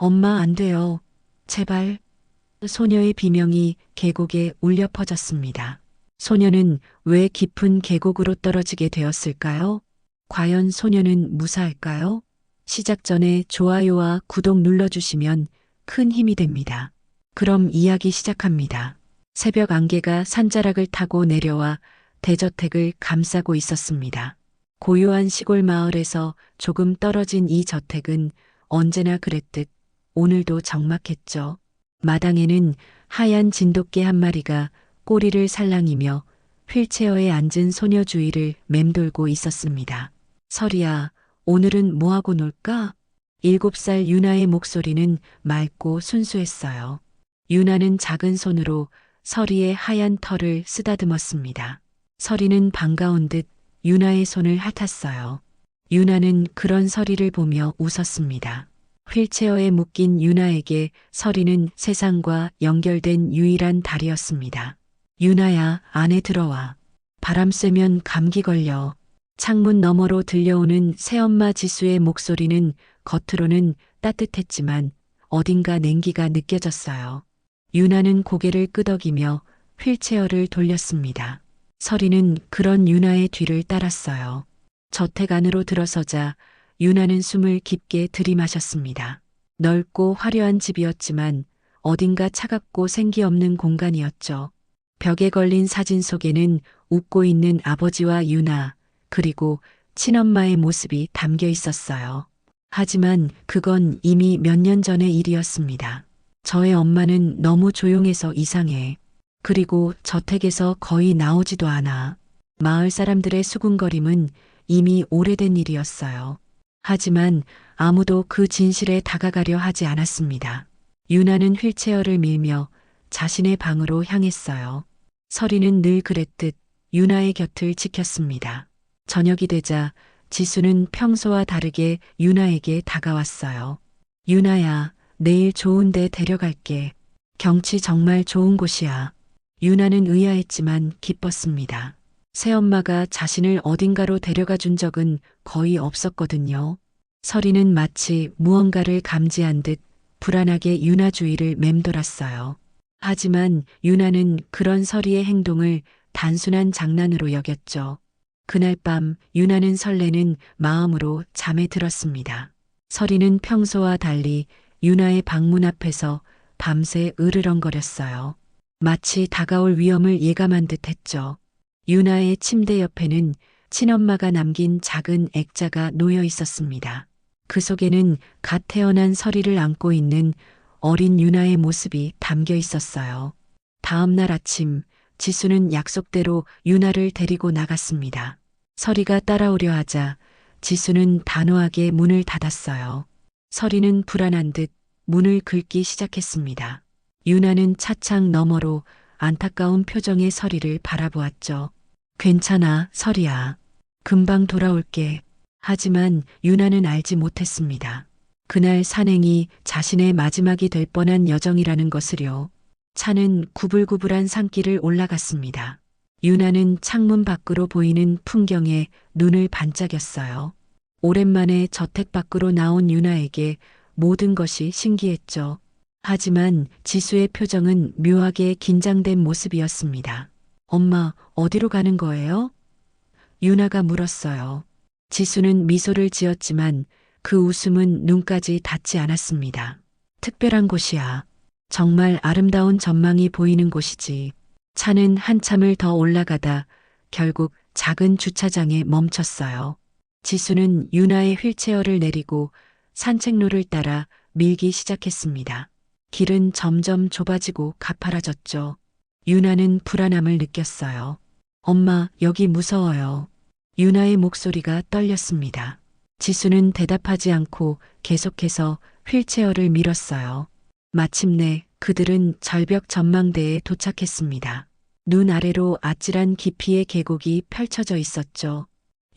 엄마 안 돼요. 제발. 소녀의 비명이 계곡에 울려 퍼졌습니다. 소녀는 왜 깊은 계곡으로 떨어지게 되었을까요? 과연 소녀는 무사할까요? 시작 전에 좋아요와 구독 눌러주시면 큰 힘이 됩니다. 그럼 이야기 시작합니다. 새벽 안개가 산자락을 타고 내려와 대저택을 감싸고 있었습니다. 고요한 시골 마을에서 조금 떨어진 이 저택은 언제나 그랬듯 오늘도 적막했죠. 마당에는 하얀 진돗개 한 마리가 꼬리를 살랑이며 휠체어에 앉은 소녀 주위를 맴돌고 있었습니다. 설이야, 오늘은 뭐하고 놀까? 7살 유나의 목소리는 맑고 순수했어요. 유나는 작은 손으로 서리의 하얀 털을 쓰다듬었습니다. 서리는 반가운 듯 유나의 손을 핥았어요. 유나는 그런 서리를 보며 웃었습니다. 휠체어에 묶인 유나에게 서리는 세상과 연결된 유일한 달이었습니다. 유나야, 안에 들어와. 바람 쐬면 감기 걸려. 창문 너머로 들려오는 새엄마 지수의 목소리는 겉으로는 따뜻했지만 어딘가 냉기가 느껴졌어요. 유나는 고개를 끄덕이며 휠체어를 돌렸습니다. 서리는 그런 유나의 뒤를 따랐어요. 저택 안으로 들어서자 유나는 숨을 깊게 들이마셨습니다. 넓고 화려한 집이었지만 어딘가 차갑고 생기 없는 공간이었죠. 벽에 걸린 사진 속에는 웃고 있는 아버지와 유나, 그리고 친엄마의 모습이 담겨 있었어요. 하지만 그건 이미 몇 년 전의 일이었습니다. 저의 엄마는 너무 조용해서 이상해. 그리고 저택에서 거의 나오지도 않아. 마을 사람들의 수군거림은 이미 오래된 일이었어요. 하지만 아무도 그 진실에 다가가려 하지 않았습니다. 유나는 휠체어를 밀며 자신의 방으로 향했어요. 서리는 늘 그랬듯 유나의 곁을 지켰습니다. 저녁이 되자 지수는 평소와 다르게 유나에게 다가왔어요. 유나야, 내일 좋은 데 데려갈게. 경치 정말 좋은 곳이야. 유나는 의아했지만 기뻤습니다. 새엄마가 자신을 어딘가로 데려가 준 적은 거의 없었거든요. 서리는 마치 무언가를 감지한 듯 불안하게 유나 주위를 맴돌았어요. 하지만 유나는 그런 서리의 행동을 단순한 장난으로 여겼죠. 그날 밤 유나는 설레는 마음으로 잠에 들었습니다. 서리는 평소와 달리 유나의 방문 앞에서 밤새 으르렁거렸어요. 마치 다가올 위험을 예감한 듯 했죠. 유나의 침대 옆에는 친엄마가 남긴 작은 액자가 놓여 있었습니다. 그 속에는 갓 태어난 서리를 안고 있는 어린 유나의 모습이 담겨 있었어요. 다음 날 아침 지수는 약속대로 유나를 데리고 나갔습니다. 서리가 따라오려 하자 지수는 단호하게 문을 닫았어요. 서리는 불안한 듯 문을 긁기 시작했습니다. 유나는 차창 너머로 안타까운 표정의 서리를 바라보았죠. 괜찮아, 서리야. 금방 돌아올게. 하지만 유나는 알지 못했습니다. 그날 산행이 자신의 마지막이 될 뻔한 여정이라는 것을요. 차는 구불구불한 산길을 올라갔습니다. 유나는 창문 밖으로 보이는 풍경에 눈을 반짝였어요. 오랜만에 저택 밖으로 나온 유나에게 모든 것이 신기했죠. 하지만 지수의 표정은 묘하게 긴장된 모습이었습니다. 엄마, 어디로 가는 거예요? 유나가 물었어요. 지수는 미소를 지었지만 그 웃음은 눈까지 닿지 않았습니다. 특별한 곳이야. 정말 아름다운 전망이 보이는 곳이지. 차는 한참을 더 올라가다 결국 작은 주차장에 멈췄어요. 지수는 유나의 휠체어를 내리고 산책로를 따라 밀기 시작했습니다. 길은 점점 좁아지고 가파라졌죠. 유나는 불안함을 느꼈어요. 엄마, 여기 무서워요. 유나의 목소리가 떨렸습니다. 지수는 대답하지 않고 계속해서 휠체어를 밀었어요. 마침내 그들은 절벽 전망대에 도착했습니다. 눈 아래로 아찔한 깊이의 계곡이 펼쳐져 있었죠.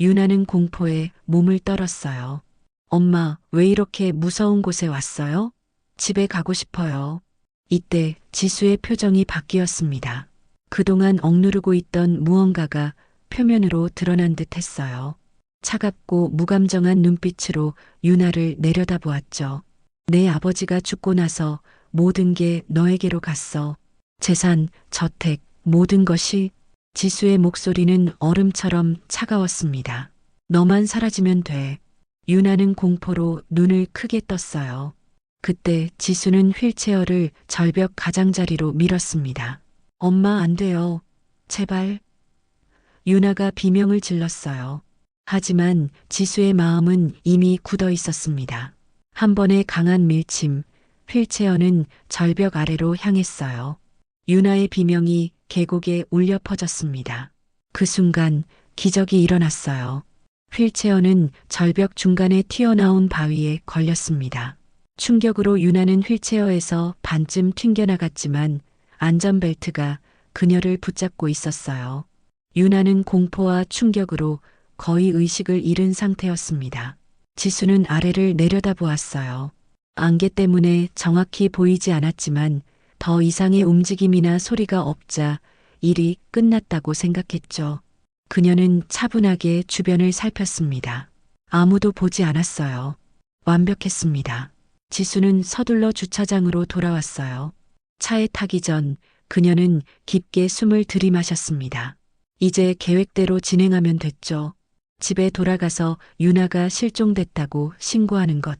유나는 공포에 몸을 떨었어요. 엄마, 왜 이렇게 무서운 곳에 왔어요? 집에 가고 싶어요. 이때 지수의 표정이 바뀌었습니다. 그동안 억누르고 있던 무언가가 표면으로 드러난 듯 했어요. 차갑고 무감정한 눈빛으로 유나를 내려다보았죠. 내 아버지가 죽고 나서 모든 게 너에게로 갔어. 재산, 저택, 모든 것이. 지수의 목소리는 얼음처럼 차가웠습니다. 너만 사라지면 돼. 유나는 공포로 눈을 크게 떴어요. 그때 지수는 휠체어를 절벽 가장자리로 밀었습니다. 엄마 안 돼요. 제발. 유나가 비명을 질렀어요. 하지만 지수의 마음은 이미 굳어 있었습니다. 한 번의 강한 밀침, 휠체어는 절벽 아래로 향했어요. 유나의 비명이 계곡에 울려 퍼졌습니다. 그 순간 기적이 일어났어요. 휠체어는 절벽 중간에 튀어나온 바위에 걸렸습니다. 충격으로 유나는 휠체어에서 반쯤 튕겨나갔지만 안전벨트가 그녀를 붙잡고 있었어요. 유나는 공포와 충격으로 거의 의식을 잃은 상태였습니다. 지수는 아래를 내려다보았어요. 안개 때문에 정확히 보이지 않았지만 더 이상의 움직임이나 소리가 없자 일이 끝났다고 생각했죠. 그녀는 차분하게 주변을 살폈습니다. 아무도 보지 않았어요. 완벽했습니다. 지수는 서둘러 주차장으로 돌아왔어요. 차에 타기 전 그녀는 깊게 숨을 들이마셨습니다. 이제 계획대로 진행하면 됐죠. 집에 돌아가서 유나가 실종됐다고 신고하는 것.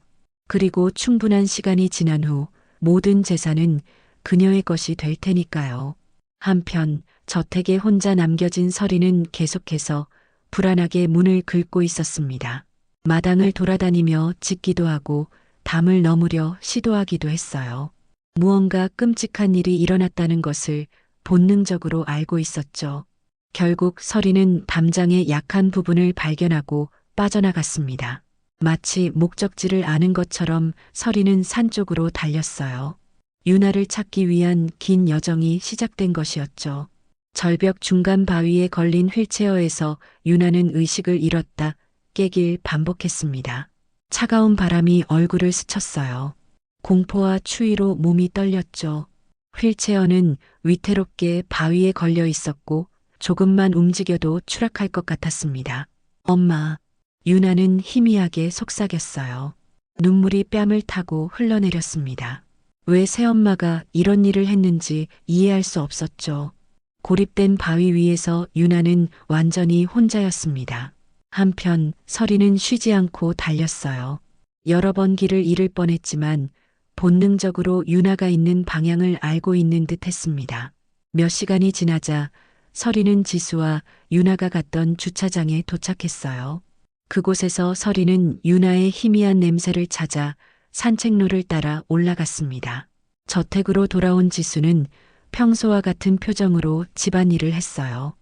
그리고 충분한 시간이 지난 후 모든 재산은 그녀의 것이 될 테니까요. 한편 저택에 혼자 남겨진 서리는 계속해서 불안하게 문을 긁고 있었습니다. 마당을 돌아다니며 짖기도 하고 담을 넘으려 시도하기도 했어요. 무언가 끔찍한 일이 일어났다는 것을 본능적으로 알고 있었죠. 결국 서리는 담장의 약한 부분을 발견하고 빠져나갔습니다. 마치 목적지를 아는 것처럼 서리는 산 쪽으로 달렸어요. 유나를 찾기 위한 긴 여정이 시작된 것이었죠. 절벽 중간 바위에 걸린 휠체어에서 유나는 의식을 잃었다 깨길 반복했습니다. 차가운 바람이 얼굴을 스쳤어요. 공포와 추위로 몸이 떨렸죠. 휠체어는 위태롭게 바위에 걸려 있었고 조금만 움직여도 추락할 것 같았습니다. 엄마, 유나는 희미하게 속삭였어요. 눈물이 뺨을 타고 흘러내렸습니다. 왜 새엄마가 이런 일을 했는지 이해할 수 없었죠. 고립된 바위 위에서 유나는 완전히 혼자였습니다. 한편 서리는 쉬지 않고 달렸어요. 여러 번 길을 잃을 뻔했지만 본능적으로 유나가 있는 방향을 알고 있는 듯 했습니다. 몇 시간이 지나자 서리는 지수와 유나가 갔던 주차장에 도착했어요. 그곳에서 서리는 유나의 희미한 냄새를 찾아 산책로를 따라 올라갔습니다. 저택으로 돌아온 지수는 평소와 같은 표정으로 집안일을 했어요.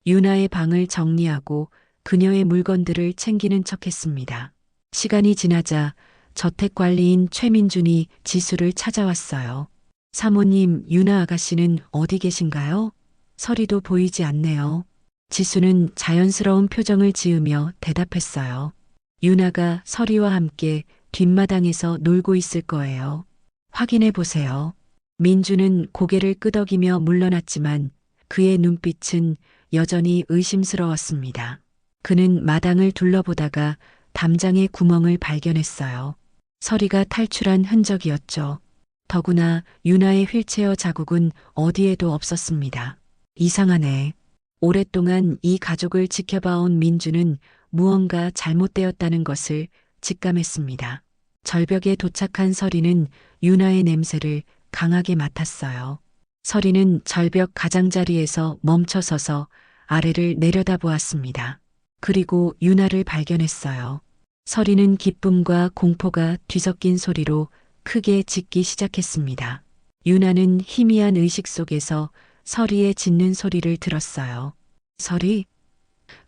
유나의 방을 정리하고 그녀의 물건들을 챙기는 척했습니다. 시간이 지나자 저택관리인 최민준이 지수를 찾아왔어요. 사모님, 유나 아가씨는 어디 계신가요? 서리도 보이지 않네요. 지수는 자연스러운 표정을 지으며 대답했어요. 유나가 서리와 함께 뒷마당에서 놀고 있을 거예요. 확인해 보세요. 민주는 고개를 끄덕이며 물러났지만 그의 눈빛은 여전히 의심스러웠습니다. 그는 마당을 둘러보다가 담장의 구멍을 발견했어요. 서리가 탈출한 흔적이었죠. 더구나 유나의 휠체어 자국은 어디에도 없었습니다. 이상하네. 오랫동안 이 가족을 지켜봐온 민주는 무언가 잘못되었다는 것을 직감했습니다. 절벽에 도착한 서리는 유나의 냄새를 강하게 맡았어요. 서리는 절벽 가장자리에서 멈춰서서 아래를 내려다보았습니다. 그리고 유나를 발견했어요. 서리는 기쁨과 공포가 뒤섞인 소리로 크게 짖기 시작했습니다. 유나는 희미한 의식 속에서 서리의 짖는 소리를 들었어요. 서리?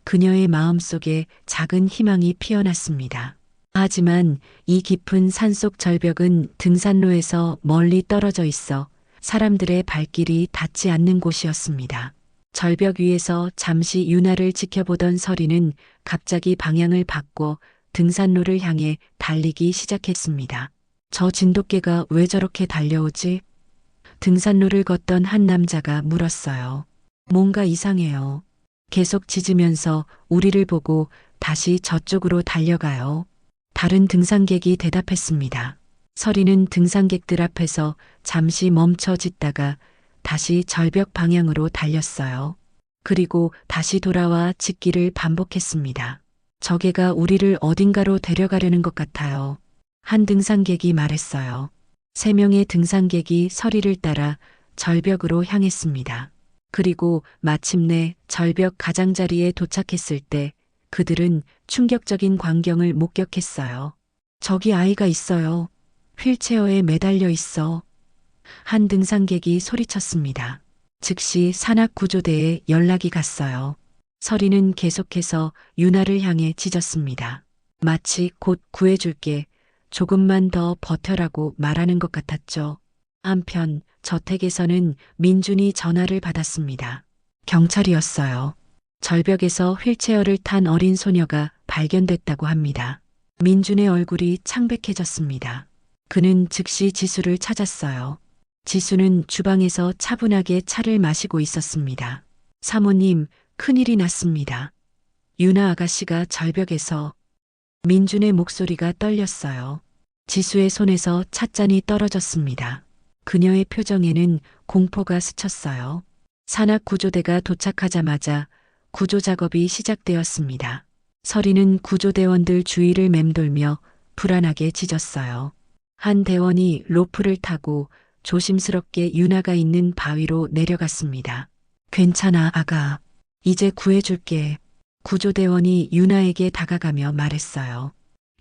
그녀의 마음속에 작은 희망이 피어났습니다. 하지만 이 깊은 산속 절벽은 등산로에서 멀리 떨어져 있어 사람들의 발길이 닿지 않는 곳이었습니다. 절벽 위에서 잠시 유나를 지켜보던 서리는 갑자기 방향을 바꿔 등산로를 향해 달리기 시작했습니다. 저 진돗개가 왜 저렇게 달려오지? 등산로를 걷던 한 남자가 물었어요. 뭔가 이상해요. 계속 짖으면서 우리를 보고 다시 저쪽으로 달려가요. 다른 등산객이 대답했습니다. 서리는 등산객들 앞에서 잠시 멈춰짓다가 다시 절벽 방향으로 달렸어요. 그리고 다시 돌아와 짖기를 반복했습니다. 저개가 우리를 어딘가로 데려가려는 것 같아요. 한 등산객이 말했어요. 3명의 등산객이 서리를 따라 절벽으로 향했습니다. 그리고 마침내 절벽 가장자리에 도착했을 때 그들은 충격적인 광경을 목격했어요. 저기 아이가 있어요. 휠체어에 매달려 있어. 한 등산객이 소리쳤습니다. 즉시 산악구조대에 연락이 갔어요. 서리는 계속해서 윤아를 향해 짖었습니다. 마치 곧 구해줄게. 조금만 더 버텨라고 말하는 것 같았죠. 한편 저택에서는 민준이 전화를 받았습니다. 경찰이었어요. 절벽에서 휠체어를 탄 어린 소녀가 발견됐다고 합니다. 민준의 얼굴이 창백해졌습니다. 그는 즉시 지수를 찾았어요. 지수는 주방에서 차분하게 차를 마시고 있었습니다. 사모님, 큰일이 났습니다. 유나 아가씨가 절벽에서. 민준의 목소리가 떨렸어요. 지수의 손에서 찻잔이 떨어졌습니다. 그녀의 표정에는 공포가 스쳤어요. 산악구조대가 도착하자마자 구조 작업이 시작되었습니다. 서리는 구조대원들 주위를 맴돌며 불안하게 짖었어요. 한 대원이 로프를 타고 조심스럽게 유나가 있는 바위로 내려갔습니다. 괜찮아, 아가. 이제 구해줄게. 구조대원이 유나에게 다가가며 말했어요.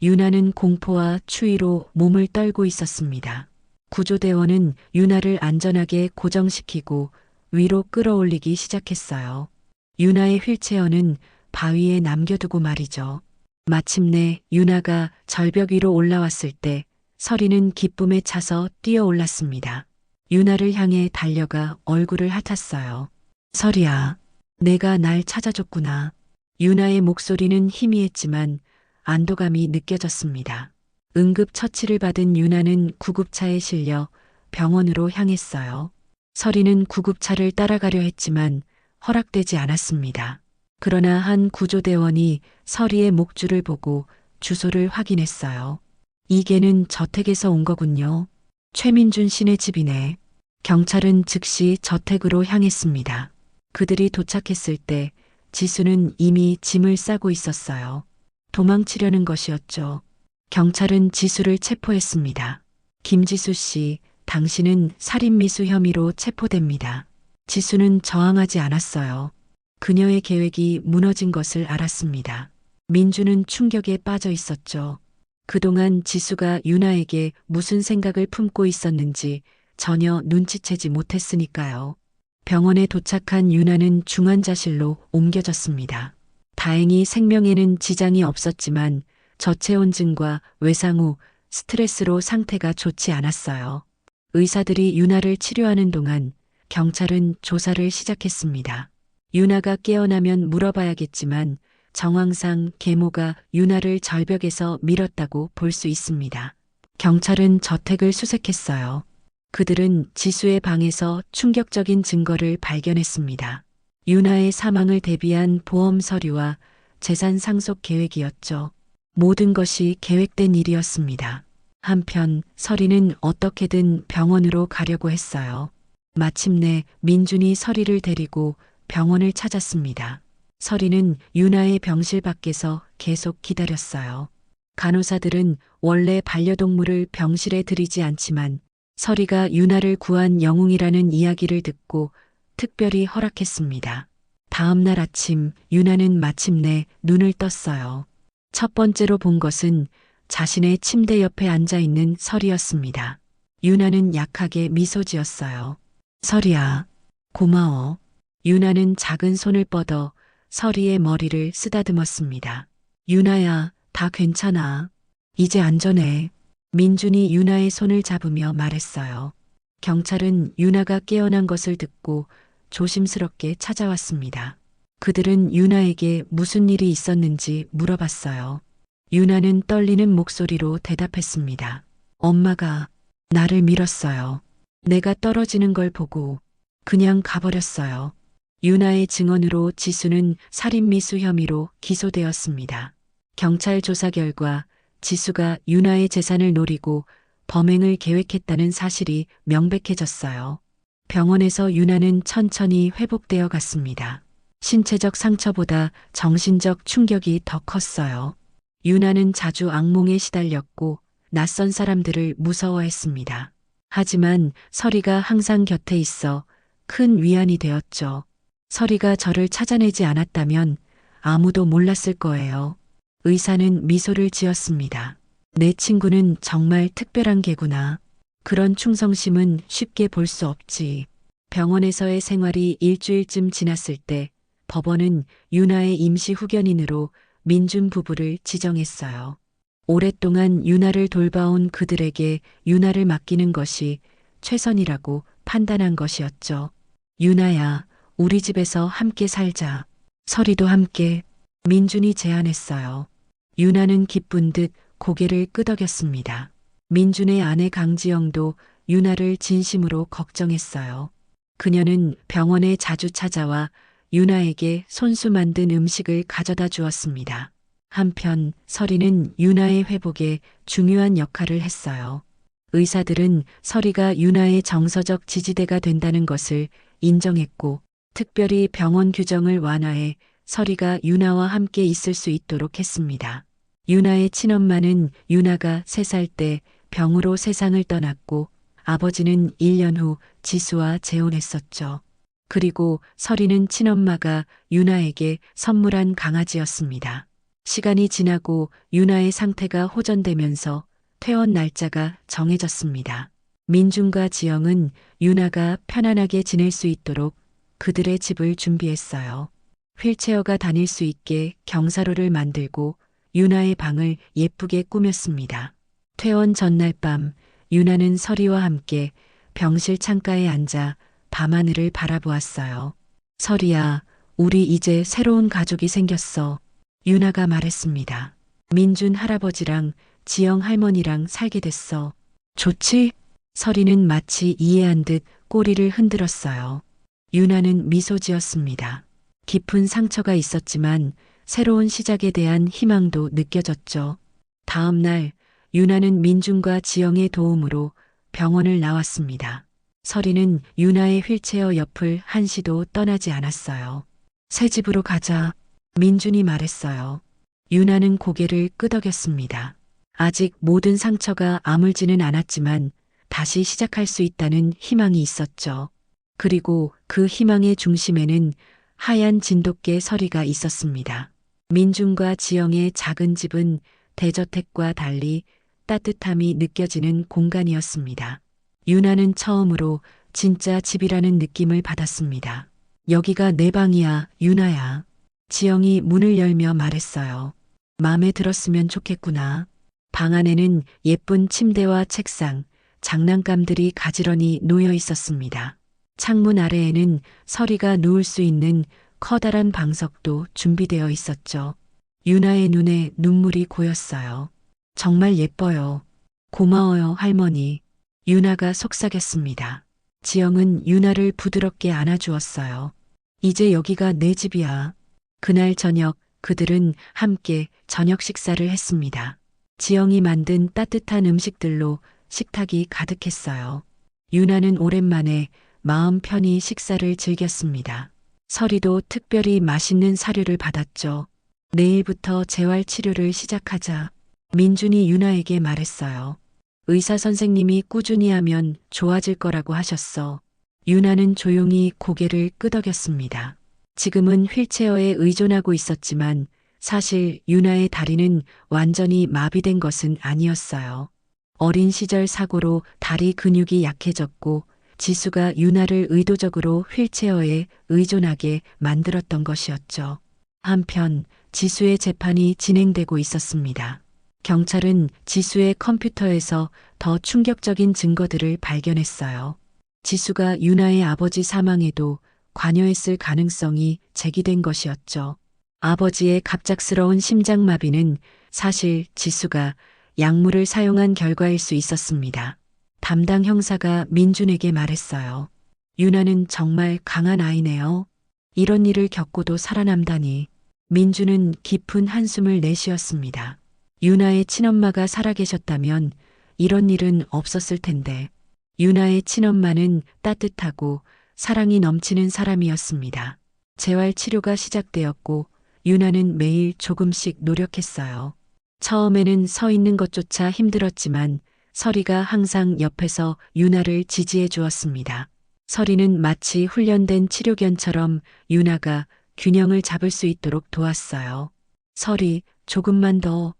유나는 공포와 추위로 몸을 떨고 있었습니다. 구조대원은 유나를 안전하게 고정시키고 위로 끌어올리기 시작했어요. 유나의 휠체어는 바위에 남겨두고 말이죠. 마침내 유나가 절벽 위로 올라왔을 때 서리는 기쁨에 차서 뛰어올랐습니다. 유나를 향해 달려가 얼굴을 핥았어요. 서리야, 내가 날 찾아줬구나. 유나의 목소리는 희미했지만 안도감이 느껴졌습니다. 응급 처치를 받은 유나는 구급차에 실려 병원으로 향했어요. 서리는 구급차를 따라가려 했지만 허락되지 않았습니다. 그러나 한 구조대원이 서리의 목줄을 보고 주소를 확인했어요. 이 개는 저택에서 온 거군요. 최민준 씨네 집이네. 경찰은 즉시 저택으로 향했습니다. 그들이 도착했을 때 지수는 이미 짐을 싸고 있었어요. 도망치려는 것이었죠. 경찰은 지수를 체포했습니다. 김지수 씨, 당신은 살인미수 혐의로 체포됩니다. 지수는 저항하지 않았어요. 그녀의 계획이 무너진 것을 알았습니다. 민주는 충격에 빠져 있었죠. 그동안 지수가 유나에게 무슨 생각을 품고 있었는지 전혀 눈치채지 못했으니까요. 병원에 도착한 유나는 중환자실로 옮겨졌습니다. 다행히 생명에는 지장이 없었지만 저체온증과 외상 후 스트레스로 상태가 좋지 않았어요. 의사들이 유나를 치료하는 동안 경찰은 조사를 시작했습니다. 유나가 깨어나면 물어봐야겠지만 정황상 계모가 유나를 절벽에서 밀었다고 볼 수 있습니다. 경찰은 저택을 수색했어요. 그들은 지수의 방에서 충격적인 증거를 발견했습니다. 유나의 사망을 대비한 보험 서류와 재산 상속 계획이었죠. 모든 것이 계획된 일이었습니다. 한편 서리는 어떻게든 병원으로 가려고 했어요. 마침내 민준이 서리를 데리고 병원을 찾았습니다. 서리는 유나의 병실 밖에서 계속 기다렸어요. 간호사들은 원래 반려동물을 병실에 들이지 않지만 서리가 유나를 구한 영웅이라는 이야기를 듣고 특별히 허락했습니다. 다음 날 아침 유나는 마침내 눈을 떴어요. 첫 번째로 본 것은 자신의 침대 옆에 앉아 있는 서리였습니다. 유나는 약하게 미소 지었어요. 서리야, 고마워. 유나는 작은 손을 뻗어 서리의 머리를 쓰다듬었습니다. 유나야, 다 괜찮아. 이제 안전해. 민준이 유나의 손을 잡으며 말했어요. 경찰은 유나가 깨어난 것을 듣고 조심스럽게 찾아왔습니다. 그들은 유나에게 무슨 일이 있었는지 물어봤어요. 유나는 떨리는 목소리로 대답했습니다. 엄마가 나를 밀었어요. 내가 떨어지는 걸 보고 그냥 가버렸어요. 유나의 증언으로 지수는 살인미수 혐의로 기소되었습니다. 경찰 조사 결과 지수가 유나의 재산을 노리고 범행을 계획했다는 사실이 명백해졌어요. 병원에서 유나는 천천히 회복되어 갔습니다. 신체적 상처보다 정신적 충격이 더 컸어요. 유나는 자주 악몽에 시달렸고 낯선 사람들을 무서워했습니다. 하지만 서리가 항상 곁에 있어 큰 위안이 되었죠. 서리가 저를 찾아내지 않았다면 아무도 몰랐을 거예요. 의사는 미소를 지었습니다. 내 친구는 정말 특별한 개구나. 그런 충성심은 쉽게 볼 수 없지. 병원에서의 생활이 일주일쯤 지났을 때 법원은 유나의 임시 후견인으로 민준 부부를 지정했어요. 오랫동안 유나를 돌봐온 그들에게 유나를 맡기는 것이 최선이라고 판단한 것이었죠. 유나야, 우리 집에서 함께 살자. 서리도 함께. 민준이 제안했어요. 유나는 기쁜 듯 고개를 끄덕였습니다. 민준의 아내 강지영도 유나를 진심으로 걱정했어요. 그녀는 병원에 자주 찾아와 유나에게 손수 만든 음식을 가져다 주었습니다. 한편 서리는 유나의 회복에 중요한 역할을 했어요. 의사들은 서리가 유나의 정서적 지지대가 된다는 것을 인정했고 특별히 병원 규정을 완화해 서리가 유나와 함께 있을 수 있도록 했습니다. 유나의 친엄마는 유나가 3살 때 병으로 세상을 떠났고 아버지는 1년 후 지수와 재혼했었죠. 그리고 서리는 친엄마가 유나에게 선물한 강아지였습니다. 시간이 지나고 유나의 상태가 호전되면서 퇴원 날짜가 정해졌습니다. 민준과 지영은 유나가 편안하게 지낼 수 있도록 그들의 집을 준비했어요. 휠체어가 다닐 수 있게 경사로를 만들고 유나의 방을 예쁘게 꾸몄습니다. 퇴원 전날 밤 유나는 서리와 함께 병실 창가에 앉아 밤하늘을 바라보았어요. 서리야, 우리 이제 새로운 가족이 생겼어. 유나가 말했습니다. 민준 할아버지랑 지영 할머니랑 살게 됐어. 좋지? 서리는 마치 이해한 듯 꼬리를 흔들었어요. 유나는 미소 지었습니다. 깊은 상처가 있었지만 새로운 시작에 대한 희망도 느껴졌죠. 다음 날 유나는 민준과 지영의 도움으로 병원을 나왔습니다. 서리는 유나의 휠체어 옆을 한시도 떠나지 않았어요. 새 집으로 가자. 민준이 말했어요. 유나는 고개를 끄덕였습니다. 아직 모든 상처가 아물지는 않았지만 다시 시작할 수 있다는 희망이 있었죠. 그리고 그 희망의 중심에는 하얀 진돗개 서리가 있었습니다. 민준과 지영의 작은 집은 대저택과 달리 따뜻함이 느껴지는 공간이었습니다. 유나는 처음으로 진짜 집이라는 느낌을 받았습니다. 여기가 내 방이야, 유나야. 지영이 문을 열며 말했어요. 마음에 들었으면 좋겠구나. 방 안에는 예쁜 침대와 책상, 장난감들이 가지런히 놓여 있었습니다. 창문 아래에는 서리가 누울 수 있는 커다란 방석도 준비되어 있었죠. 유나의 눈에 눈물이 고였어요. 정말 예뻐요. 고마워요, 할머니. 유나가 속삭였습니다. 지영은 유나를 부드럽게 안아주었어요. 이제 여기가 내 집이야. 그날 저녁 그들은 함께 저녁 식사를 했습니다. 지영이 만든 따뜻한 음식들로 식탁이 가득했어요. 유나는 오랜만에 마음 편히 식사를 즐겼습니다. 서리도 특별히 맛있는 사료를 받았죠. 내일부터 재활 치료를 시작하자. 민준이 유나에게 말했어요. 의사 선생님이 꾸준히 하면 좋아질 거라고 하셨어. 유나는 조용히 고개를 끄덕였습니다. 지금은 휠체어에 의존하고 있었지만 사실 유나의 다리는 완전히 마비된 것은 아니었어요. 어린 시절 사고로 다리 근육이 약해졌고 지수가 유나를 의도적으로 휠체어에 의존하게 만들었던 것이었죠. 한편 지수의 재판이 진행되고 있었습니다. 경찰은 지수의 컴퓨터에서 더 충격적인 증거들을 발견했어요. 지수가 유나의 아버지 사망에도 관여했을 가능성이 제기된 것이었죠. 아버지의 갑작스러운 심장마비는 사실 지수가 약물을 사용한 결과일 수 있었습니다. 담당 형사가 민준에게 말했어요. 유나는 정말 강한 아이네요. 이런 일을 겪고도 살아남다니. 민준은 깊은 한숨을 내쉬었습니다. 유나의 친엄마가 살아계셨다면 이런 일은 없었을 텐데. 유나의 친엄마는 따뜻하고 사랑이 넘치는 사람이었습니다. 재활 치료가 시작되었고 유나는 매일 조금씩 노력했어요. 처음에는 서 있는 것조차 힘들었지만 서리가 항상 옆에서 유나를 지지해 주었습니다. 서리는 마치 훈련된 치료견처럼 유나가 균형을 잡을 수 있도록 도왔어요. 서리, 조금만 더.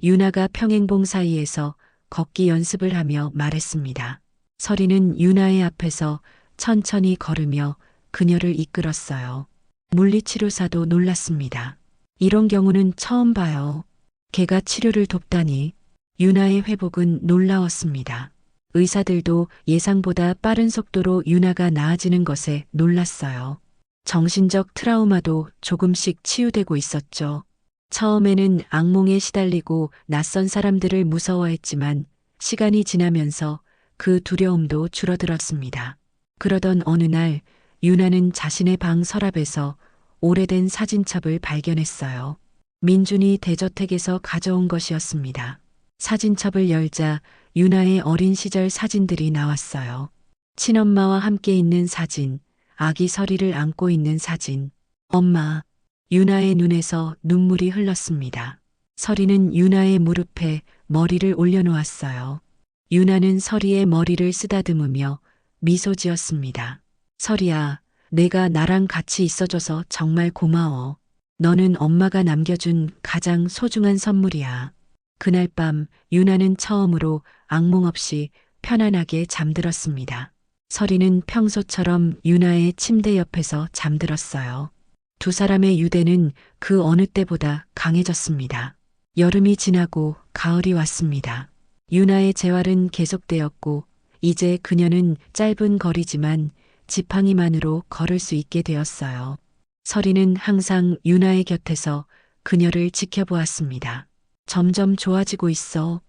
유나가 평행봉 사이에서 걷기 연습을 하며 말했습니다. 서리는 유나의 앞에서 천천히 걸으며 그녀를 이끌었어요. 물리치료사도 놀랐습니다. 이런 경우는 처음 봐요. 걔가 치료를 돕다니. 유나의 회복은 놀라웠습니다. 의사들도 예상보다 빠른 속도로 유나가 나아지는 것에 놀랐어요. 정신적 트라우마도 조금씩 치유되고 있었죠. 처음에는 악몽에 시달리고 낯선 사람들을 무서워했지만 시간이 지나면서 그 두려움도 줄어들었습니다. 그러던 어느 날 유나는 자신의 방 서랍에서 오래된 사진첩을 발견했어요. 민준이 대저택에서 가져온 것이었습니다. 사진첩을 열자 유나의 어린 시절 사진들이 나왔어요. 친엄마와 함께 있는 사진, 아기 서리를 안고 있는 사진. 엄마, 유나의 눈에서 눈물이 흘렀습니다. 서리는 유나의 무릎에 머리를 올려놓았어요. 유나는 서리의 머리를 쓰다듬으며 미소 지었습니다. 서리야, 내가 나랑 같이 있어줘서 정말 고마워. 너는 엄마가 남겨준 가장 소중한 선물이야. 그날 밤 유나는 처음으로 악몽 없이 편안하게 잠들었습니다. 서리는 평소처럼 유나의 침대 옆에서 잠들었어요. 두 사람의 유대는 그 어느 때보다 강해졌습니다. 여름이 지나고 가을이 왔습니다. 유나의 재활은 계속되었고 이제 그녀는 짧은 거리지만 지팡이만으로 걸을 수 있게 되었어요. 서리는 항상 유나의 곁에서 그녀를 지켜보았습니다. 점점 좋아지고 있어.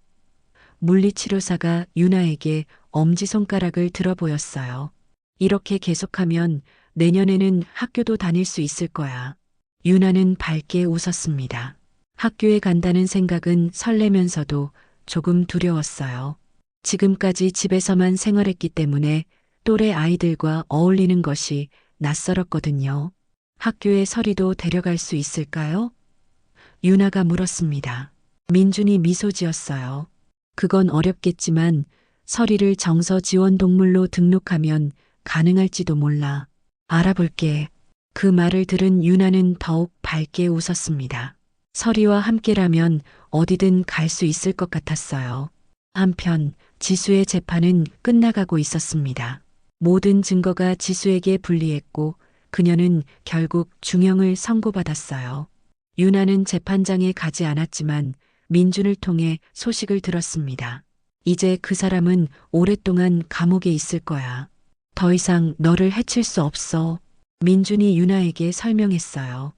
물리치료사가 유나에게 엄지손가락을 들어 보였어요. 이렇게 계속하면 내년에는 학교도 다닐 수 있을 거야. 유나는 밝게 웃었습니다. 학교에 간다는 생각은 설레면서도 조금 두려웠어요. 지금까지 집에서만 생활했기 때문에 또래 아이들과 어울리는 것이 낯설었거든요. 학교에 서리도 데려갈 수 있을까요? 유나가 물었습니다. 민준이 미소 지었어요. 그건 어렵겠지만 서리를 정서 지원 동물로 등록하면 가능할지도 몰라. 알아볼게. 그 말을 들은 유나는 더욱 밝게 웃었습니다. 서리와 함께라면 어디든 갈 수 있을 것 같았어요. 한편 지수의 재판은 끝나가고 있었습니다. 모든 증거가 지수에게 불리했고 그녀는 결국 중형을 선고받았어요. 유나는 재판장에 가지 않았지만 민준을 통해 소식을 들었습니다. 이제 그 사람은 오랫동안 감옥에 있을 거야. 더 이상 너를 해칠 수 없어. 민준이 유나에게 설명했어요.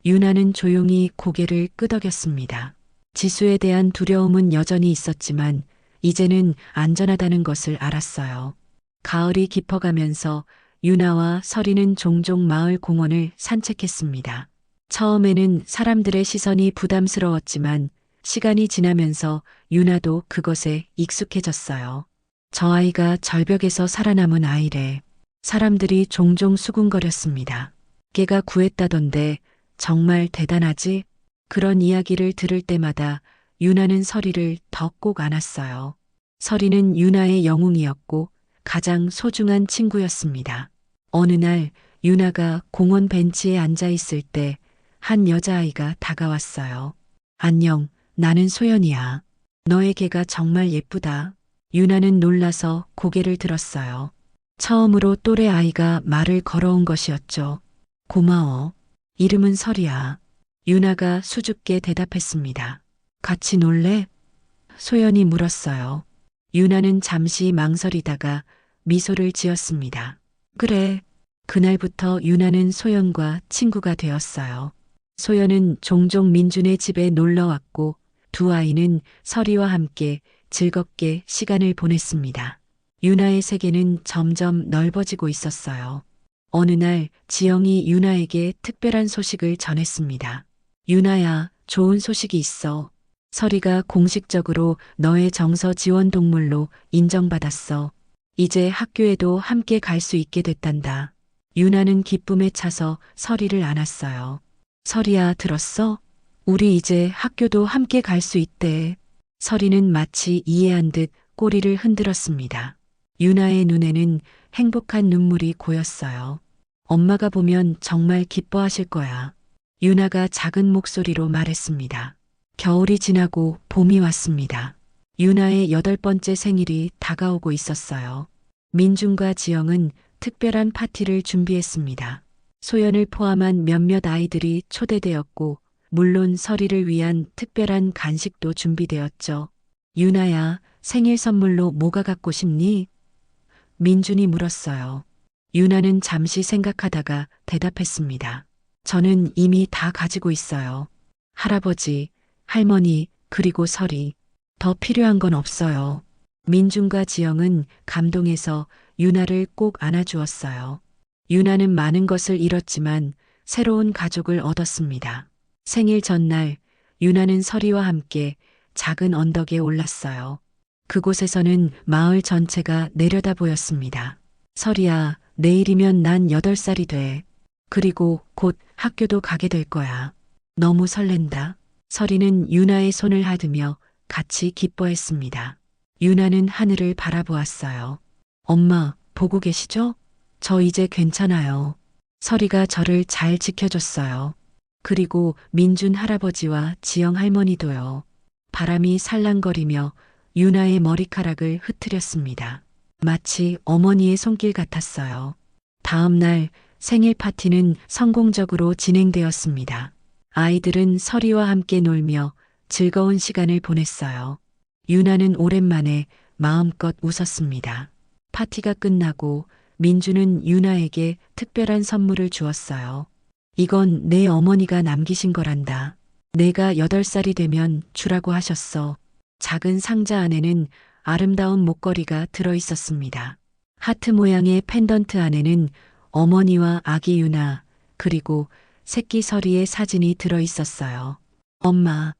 유나는 조용히 고개를 끄덕였습니다. 지수에 대한 두려움은 여전히 있었지만 이제는 안전하다는 것을 알았어요. 가을이 깊어가면서 유나와 서리는 종종 마을 공원을 산책했습니다. 처음에는 사람들의 시선이 부담스러웠지만 시간이 지나면서 유나도 그것에 익숙해졌어요. 저 아이가 절벽에서 살아남은 아이래. 사람들이 종종 수군거렸습니다. 걔가 구했다던데 정말 대단하지? 그런 이야기를 들을 때마다 유나는 서리를 더 꼭 안았어요. 서리는 유나의 영웅이었고 가장 소중한 친구였습니다. 어느 날 유나가 공원 벤치에 앉아 있을 때 한 여자아이가 다가왔어요. 안녕, 나는 소연이야. 너의 개가 정말 예쁘다. 유나는 놀라서 고개를 들었어요. 처음으로 또래 아이가 말을 걸어온 것이었죠. 고마워. 이름은 설이야. 유나가 수줍게 대답했습니다. 같이 놀래? 소연이 물었어요. 유나는 잠시 망설이다가 미소를 지었습니다. 그래. 그날부터 유나는 소연과 친구가 되었어요. 소연은 종종 민준의 집에 놀러 왔고 두 아이는 설이와 함께 즐겁게 시간을 보냈습니다. 유나의 세계는 점점 넓어지고 있었어요. 어느 날 지영이 유나에게 특별한 소식을 전했습니다. 유나야, 좋은 소식이 있어. 설이가 공식적으로 너의 정서 지원 동물로 인정받았어. 이제 학교에도 함께 갈 수 있게 됐단다. 유나는 기쁨에 차서 설이를 안았어요. 설이야, 들었어? 우리 이제 학교도 함께 갈 수 있대. 설이는 마치 이해한 듯 꼬리를 흔들었습니다. 유나의 눈에는 행복한 눈물이 고였어요. 엄마가 보면 정말 기뻐하실 거야. 유나가 작은 목소리로 말했습니다. 겨울이 지나고 봄이 왔습니다. 유나의 8번째 생일이 다가오고 있었어요. 민준과 지영은 특별한 파티를 준비했습니다. 소연을 포함한 몇몇 아이들이 초대되었고, 물론 설이를 위한 특별한 간식도 준비되었죠. 유나야, 생일 선물로 뭐가 갖고 싶니? 민준이 물었어요. 유나는 잠시 생각하다가 대답했습니다. 저는 이미 다 가지고 있어요. 할아버지, 할머니, 그리고 설이. 더 필요한 건 없어요. 민준과 지영은 감동해서 유나를 꼭 안아주었어요. 유나는 많은 것을 잃었지만 새로운 가족을 얻었습니다. 생일 전날 유나는 설이와 함께 작은 언덕에 올랐어요. 그곳에서는 마을 전체가 내려다 보였습니다. 설이야, 내일이면 난 8살이 돼. 그리고 곧 학교도 가게 될 거야. 너무 설렌다. 설이는 유나의 손을 하드며 같이 기뻐했습니다. 유나는 하늘을 바라보았어요. 엄마, 보고 계시죠? 저 이제 괜찮아요. 설이가 저를 잘 지켜줬어요. 그리고 민준 할아버지와 지영 할머니도요. 바람이 살랑거리며 유나의 머리카락을 흐트렸습니다. 마치 어머니의 손길 같았어요. 다음 날 생일 파티는 성공적으로 진행되었습니다. 아이들은 설이와 함께 놀며 즐거운 시간을 보냈어요. 유나는 오랜만에 마음껏 웃었습니다. 파티가 끝나고 민주는 유나에게 특별한 선물을 주었어요. 이건 내 어머니가 남기신 거란다. 내가 8살이 되면 주라고 하셨어. 작은 상자 안에는 아름다운 목걸이가 들어 있었습니다. 하트 모양의 펜던트 안에는 어머니와 아기 유나, 그리고 새끼 설이의 사진이 들어 있었어요. 엄마,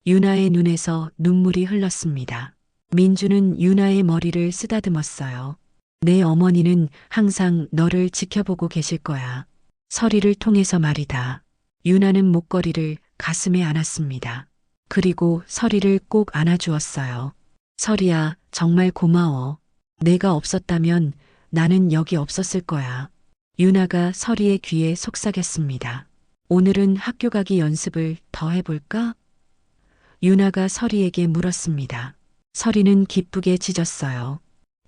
유나의 눈에서 눈물이 흘렀습니다. 민주는 유나의 머리를 쓰다듬었어요. 내 어머니는 항상 너를 지켜보고 계실 거야. 설이를 통해서 말이다. 유나는 목걸이를 가슴에 안았습니다. 그리고 설이를 꼭 안아주었어요. 설이야, 정말 고마워. 내가 없었다면 나는 여기 없었을 거야. 유나가 설이의 귀에 속삭였습니다. 오늘은 학교 가기 연습을 더 해볼까? 유나가 설이에게 물었습니다. 설이는 기쁘게 짖었어요.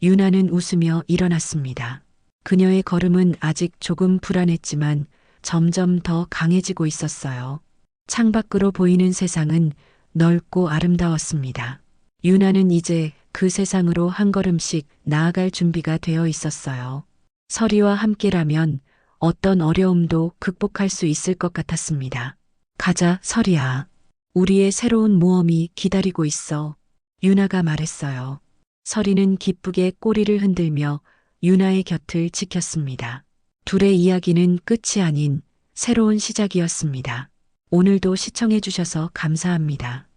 유나는 웃으며 일어났습니다. 그녀의 걸음은 아직 조금 불안했지만 점점 더 강해지고 있었어요. 창밖으로 보이는 세상은 넓고 아름다웠습니다. 유나는 이제 그 세상으로 한 걸음씩 나아갈 준비가 되어 있었어요. 설이와 함께라면 어떤 어려움도 극복할 수 있을 것 같았습니다. 가자, 설이야. 우리의 새로운 모험이 기다리고 있어. 유나가 말했어요. 설이는 기쁘게 꼬리를 흔들며 유나의 곁을 지켰습니다. 둘의 이야기는 끝이 아닌 새로운 시작이었습니다. 오늘도 시청해 주셔서 감사합니다.